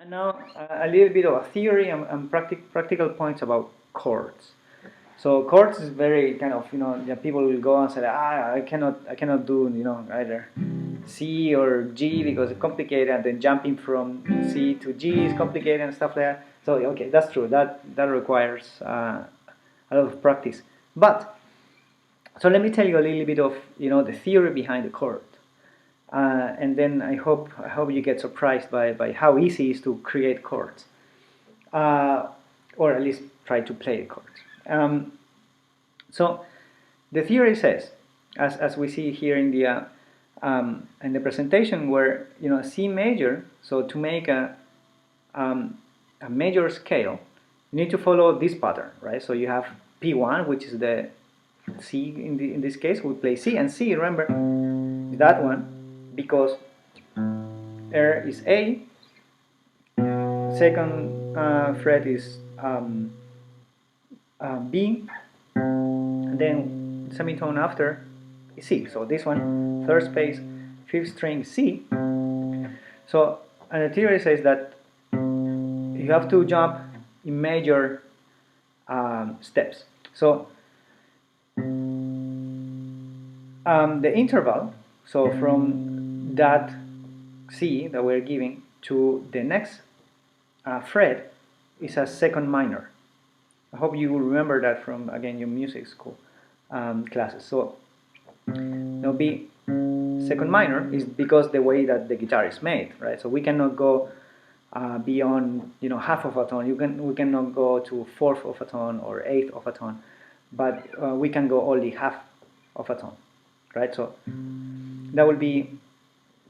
Now, a little bit of a theory and practical points about chords. So chords is very kind of, people will go and say, I cannot do, either C or G because it's complicated, and then jumping from C to G is complicated and stuff like that. So okay, that's true. That requires a lot of practice. But so let me tell you a little bit of, the theory behind the chord. And then I hope you get surprised by how easy it is to create chords, or at least try to play the chords. So the theory says, as we see here in the presentation, where C major. So to make a major scale, you need to follow this pattern, right? So you have P1, which is the C in this case. We play C, and C, remember, is that one, because air is A, second fret is B, and then semitone after is C. So this one, third space, fifth string C. So, and the theory says that you have to jump in major steps. So the interval, so from that C that we're giving to the next fret, is a second minor. I hope you will remember that from, again, your music school classes. So there'll be second minor is because the way that the guitar is made, right? So we cannot go beyond, half of a tone. We cannot go to fourth of a tone or eighth of a tone, but we can go only half of a tone, right? So that will be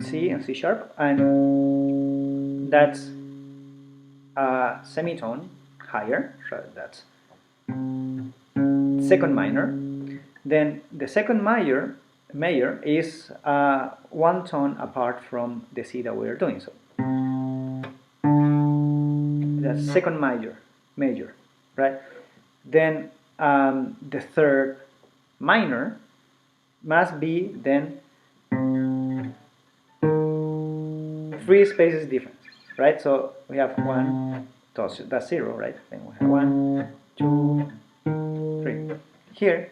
C and C sharp, and that's a semitone higher, so that's second minor. Then the second major is one tone apart from the C that we are doing. So that's second major, right? Then the third minor must be then 3 spaces difference, right? So we have 1, that's 0, right? Then we have 1, 2, 3. Here,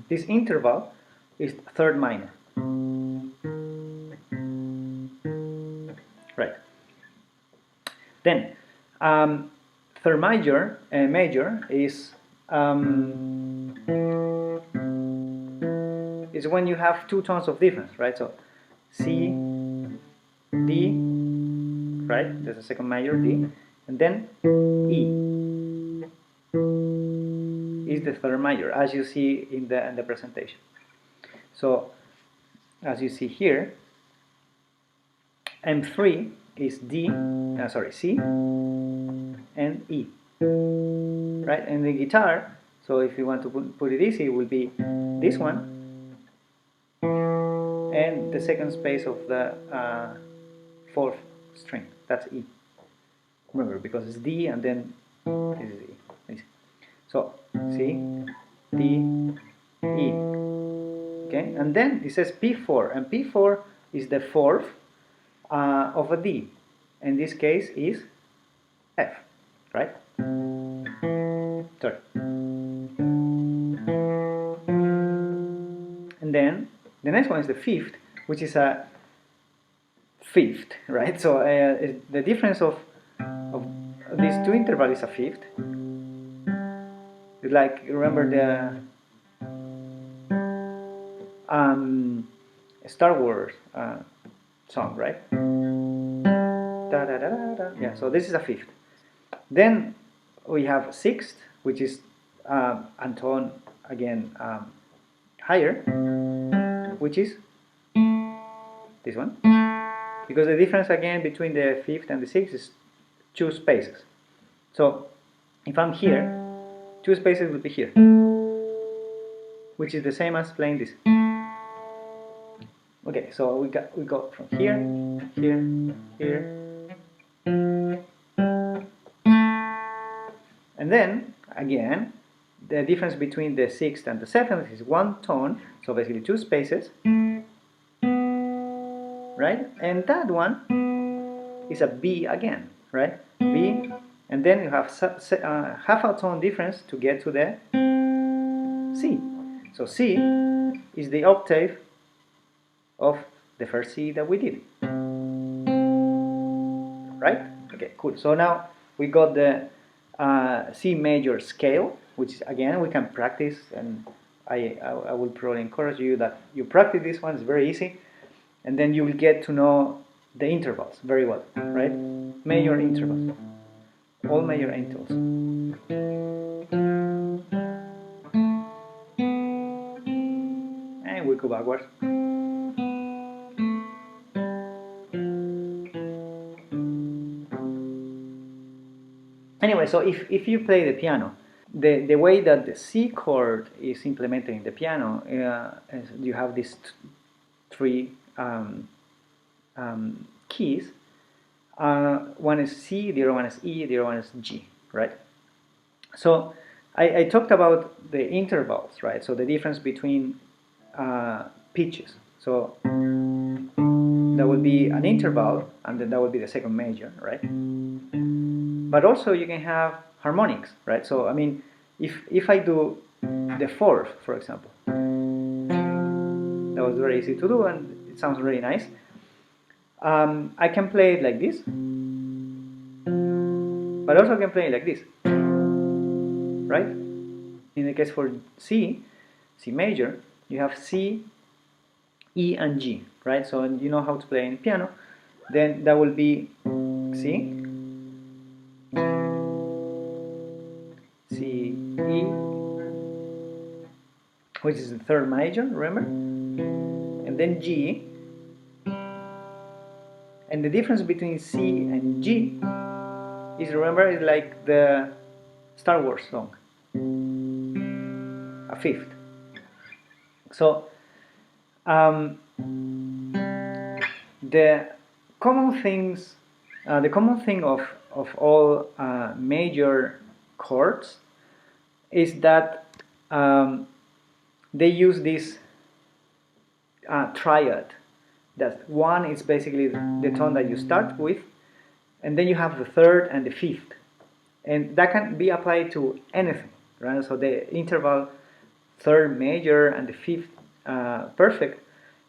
this interval is third minor, right? Then third major is when you have 2 tones of difference, right? So C, D, right? There's a second major, D, and then E is the third major, as you see in the presentation. So as you see here, M3 is C and E, right? And the guitar, so if you want to put it easy, it will be this one and the second space of the fourth string. That's E. Remember, because it's D and then this is E. So C, D, E. Okay, and then it says P4, and P4 is the fourth of a D. In this case is F, right? Sorry. And then the next one is the fifth, which is a fifth, right? So the difference of these 2 intervals is a fifth. It's like, remember the Star Wars song, right? Da, da, da, da, da. Yeah, so this is a fifth. Then we have sixth, which is Anton again higher, which is this one, because the difference again between the fifth and the sixth is 2 spaces. So if I'm here, 2 spaces will be here, which is the same as playing this. Okay, so we go from here, here, here, and then again the difference between the 6th and the 7th is 1 tone, so basically 2 spaces, right? And that one is a B again, right? B, and then you have half a tone difference to get to the C. So C is the octave of the first C that we did, right? Okay, cool. So now we got the C major scale, which again we can practice, and I will probably encourage you that you practice this one. It's very easy, and then you will get to know the intervals very well, right? Major intervals, all major intervals. And we go backwards. Anyway, so if you play the piano, the way that the C chord is implemented in the piano, is you have these three keys. One is C, the other one is E, the other one is G, right? So I talked about the intervals, right? So the difference between pitches. So that would be an interval, and then that would be the second major, right? But also you can have harmonics, right? So I mean, if I do the fourth, for example, that was very easy to do, and it sounds really nice. I can play it like this, but also I can play it like this, right? In the case for C major, you have C, E, and G, right? So you know how to play in piano. Then that will be C, C, E, which is the third major, remember? And then G. And the difference between C and G is, remember, is like the Star Wars song, a fifth. So the common thing of all major chords is that they use this triad. That one is basically the tone that you start with, and then you have the third and the fifth, and that can be applied to anything, right? So the interval third major and the fifth perfect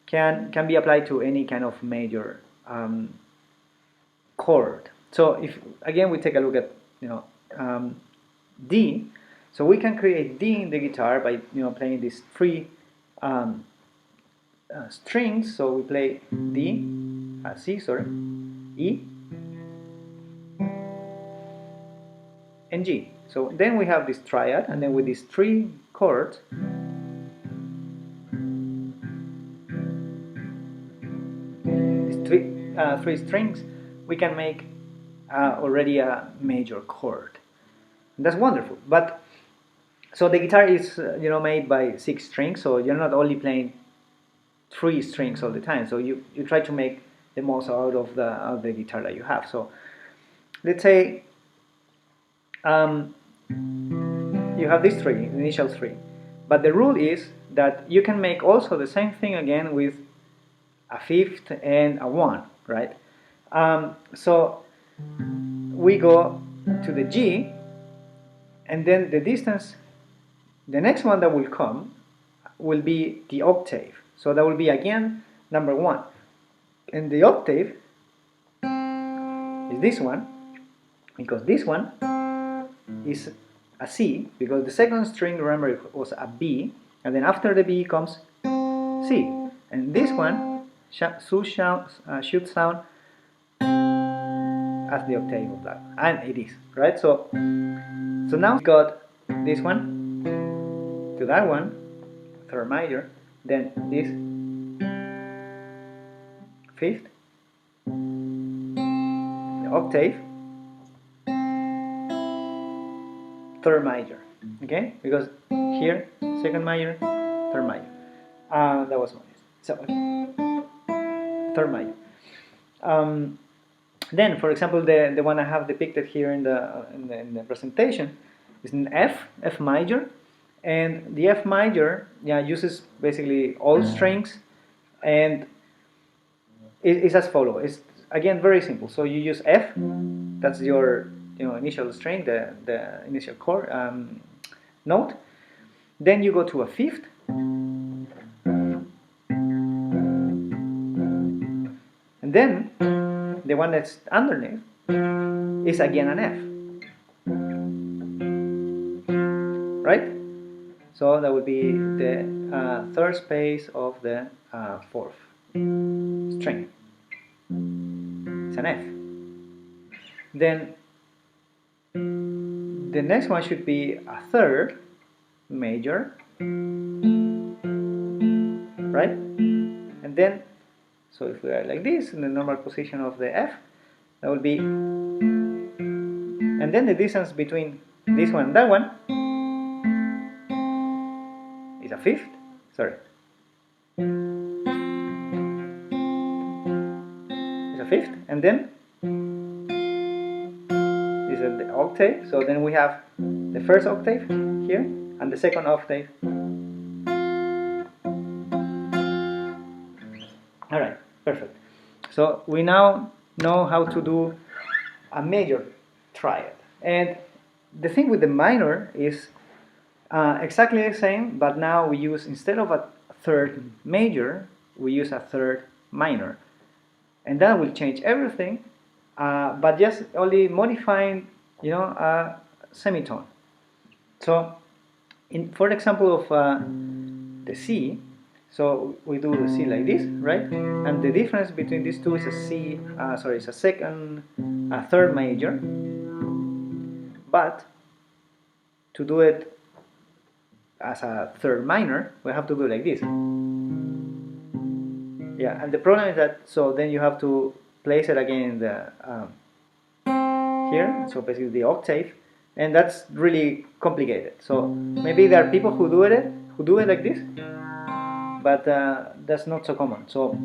can be applied to any kind of major chord. So if again we take a look at D, so we can create D in the guitar by playing these three strings. So we play D, C, sorry, E, and G. So then we have this triad, and then with these three chords, these three strings, we can make already a major chord. And that's wonderful. But so the guitar is made by 6 strings, so you're not only playing 3 strings all the time. So you try to make the most out of the guitar that you have. So let's say you have these three, the initial 3, but the rule is that you can make also the same thing again with a fifth and a 1, right? So we go to the G, and then the distance, the next one that will come will be the octave. So that will be again number 1, and the octave is this one, because this one is a C, because the second string, remember, it was a B, and then after the B comes C, and this one should sound as the octave of that, and it is, right? So now we got this one to that one, third major, then this fifth, the octave, third major, okay? Because here, second major, third major. That was one. So third major. Then, for example, the one I have depicted here in the presentation is an F major, and the F major uses basically all strings, and is as follows. It's again very simple. So you use F, that's your initial string, the initial chord note. Then you go to a fifth, and then the one that's underneath is again an F, right? So that would be the third space of the fourth string. It's an F. Then the next one should be a third major, right? And then, so if we are like this in the normal position of the F, that would be, and then the distance between this one and that one is a fifth, sorry, is a fifth, and then is the octave. So then we have the first octave here and the second octave. Alright, perfect. So we now know how to do a major triad. And the thing with the minor is exactly the same, but now we use, instead of a third major, we use a third minor. And that will change everything, but just only modifying, a semitone. So, for the example of the C, so we do the C like this, right? And the difference between these two is a C, it's a third major. But to do it as a third minor, we have to do like this. Yeah, and the problem is that, so then you have to place it again in the here, so basically the octave, and that's really complicated. So maybe there are people who do it like this, but that's not so common. So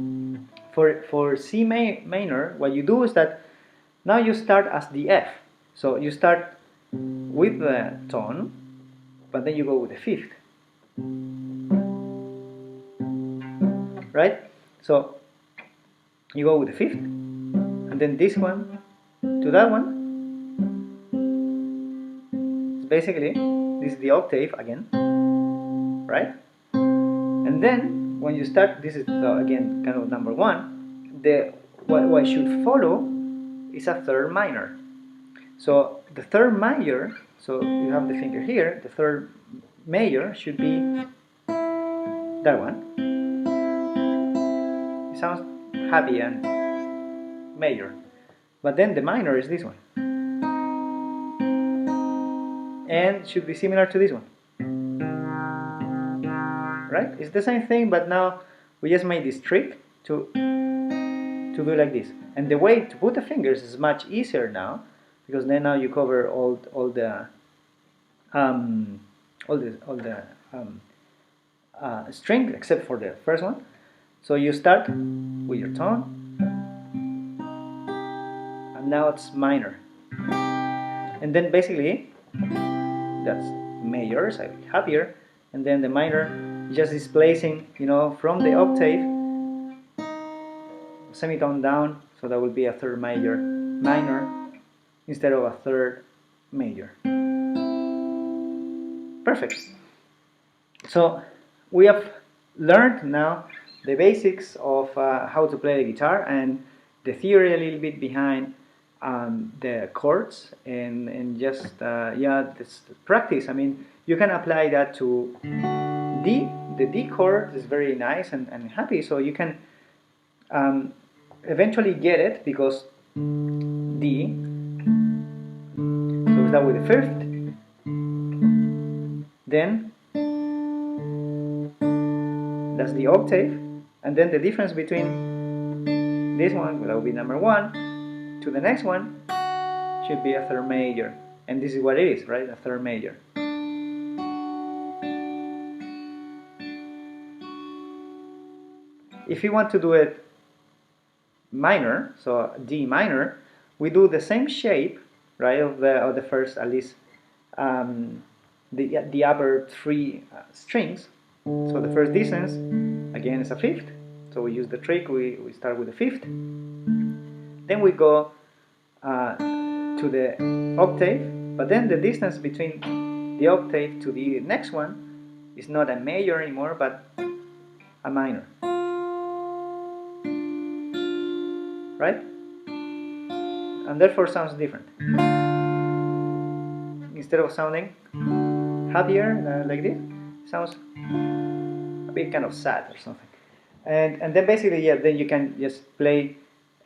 for C minor, what you do is that now you start as the F. So you start with the tone, but then you go with the fifth, right? So you go with the fifth, and then this one to that one. Basically, this is the octave again, right? And then when you start, this is again kind of number one. What should follow is a third minor. So the third major, so you have the finger here. The third major should be that one. It sounds happy and major, but then the minor is this one. And should be similar to this one, right? It's the same thing, but now we just made this trick to do like this. And the way to put the fingers is much easier now, because then now you cover all the string except for the first one. So you start with your tone, and now it's minor, and then basically that's major, so happier, and then the minor just displacing, from the octave semitone down, so that will be a third major minor instead of a third major. Perfect. So we have learned now the basics of how to play the guitar and the theory a little bit behind the chords, and just this practice. I mean, you can apply that to D. The D chord is very nice and happy, so you can eventually get it, because D, so we start with the fifth, then that's the octave, and then the difference between this one, that will be number one, to the next one should be a third major, and this is what it is, right? A third major. If you want to do it minor, so D minor, we do the same shape, right, of the first, at least the upper three strings. So the first distance again is a fifth, So we use the trick, we start with the fifth, then we go to the octave, but then the distance between the octave to the next one is not a major anymore, but a minor. Right? And therefore sounds different. Instead of sounding happier like this, sounds a bit kind of sad or something. And then basically, yeah, then you can just play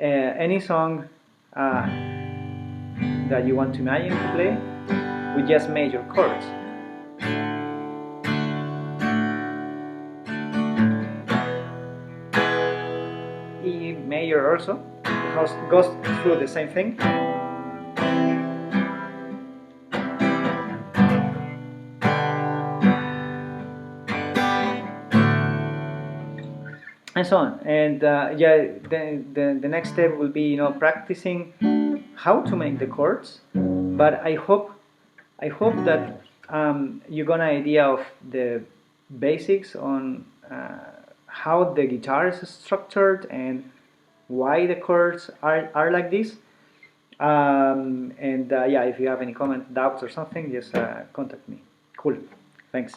any song that you want to imagine to play with just major chords. E major also goes through the same thing. And so on. And yeah, the next step will be practicing how to make the chords. But I hope that you got an idea of the basics on how the guitar is structured and why the chords are like this. And yeah, if you have any comment, doubts or something, just contact me. Cool. Thanks.